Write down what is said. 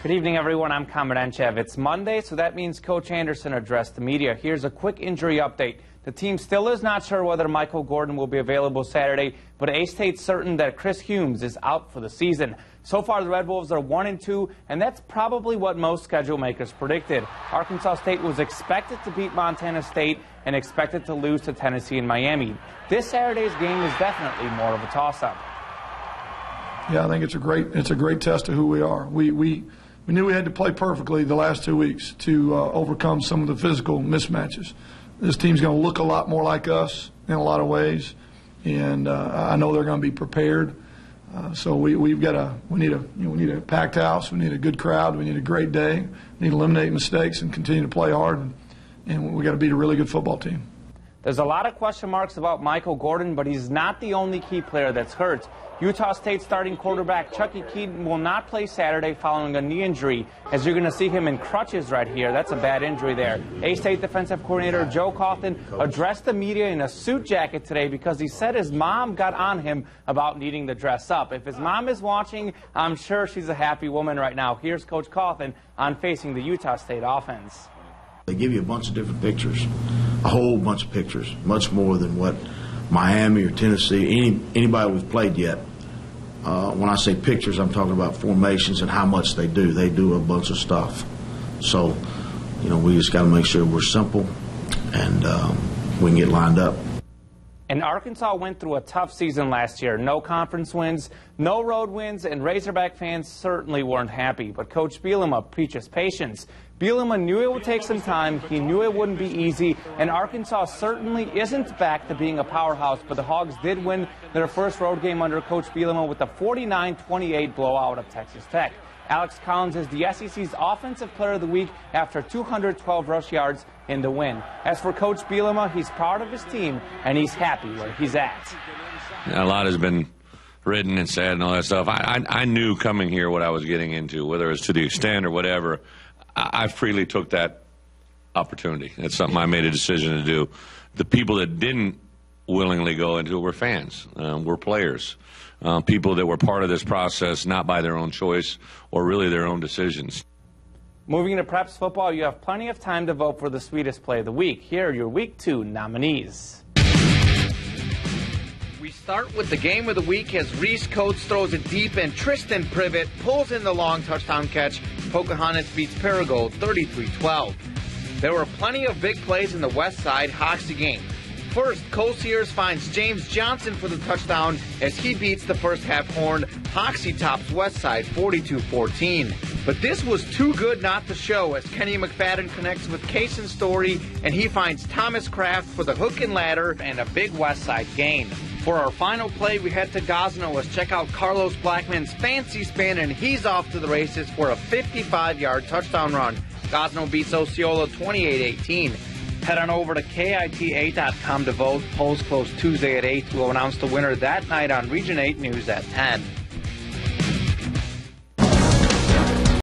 Good evening, everyone. I'm Kamen Entchev. It's Monday, so that means Coach Anderson addressed the media. Here's a quick injury update. The team still is not sure whether Michael Gordon will be available Saturday, but A-State's certain that Chris Humes is out for the season. So far, the Red Wolves are 1-2, and that's probably what most schedule makers predicted. Arkansas State was expected to beat Montana State and expected to lose to Tennessee and Miami. This Saturday's game is definitely more of a toss-up. Yeah, I think it's a great test of who we are. We knew we had to play perfectly the last 2 weeks to overcome some of the physical mismatches. This team's going to look a lot more like us in a lot of ways, and I know they're going to be prepared. So we need a packed house, we need a good crowd, we need a great day, we need to eliminate mistakes and continue to play hard, and we got to beat a really good football team. There's a lot of question marks about Michael Gordon, but he's not the only key player that's hurt. Utah State starting quarterback Chucky Keaton will not play Saturday following a knee injury, as you're going to see him in crutches right here. That's a bad injury there. A-State defensive coordinator Joe Coughlin addressed the media in a suit jacket today because he said his mom got on him about needing to dress up. If his mom is watching, I'm sure she's a happy woman right now. Here's Coach Coughlin on facing the Utah State offense. They give you a bunch of different pictures, a whole bunch of pictures, much more than what Miami or Tennessee, anybody we've played yet. When I say pictures, I'm talking about formations and how much they do. They do a bunch of stuff. So, we just got to make sure we're simple and we can get lined up. And Arkansas went through a tough season last year. No conference wins, no road wins, and Razorback fans certainly weren't happy. But Coach Bielema preaches patience. Bielema knew it would take some time. He knew it wouldn't be easy. And Arkansas certainly isn't back to being a powerhouse. But the Hogs did win their first road game under Coach Bielema with a 49-28 blowout of Texas Tech. Alex Collins is the SEC's Offensive Player of the Week after 212 rush yards in the win. As for Coach Bielema, he's proud of his team, and he's happy where he's at. A lot has been written and said and all that stuff. I knew coming here what I was getting into, whether it was to the extent or whatever. I freely took that opportunity. It's something I made a decision to do. The people that didn't willingly go into it were fans, were players. People that were part of this process, not by their own choice or really their own decisions. Moving to Preps football, you have plenty of time to vote for the sweetest play of the week. Here are your Week 2 nominees. We start with the game of the week as Reese Coates throws it deep and Tristan Privet pulls in the long touchdown catch. Pocahontas beats Perigold 33-12. There were plenty of big plays in the West Side Hoxie game. First, Cole Sears finds James Johnson for the touchdown as he beats the first half horn. Hoxie tops Westside 42-14. But this was too good not to show as Kenny McFadden connects with Kaysen Story and he finds Thomas Kraft for the hook and ladder and a big Westside gain. For our final play, we head to Gosnell as check out Carlos Blackman's fancy spin and he's off to the races for a 55-yard touchdown run. Gosnell beats Osceola 28-18. Head on over to KITA.com to vote. Polls close Tuesday at 8. We'll announce the winner that night on Region 8 News at 10.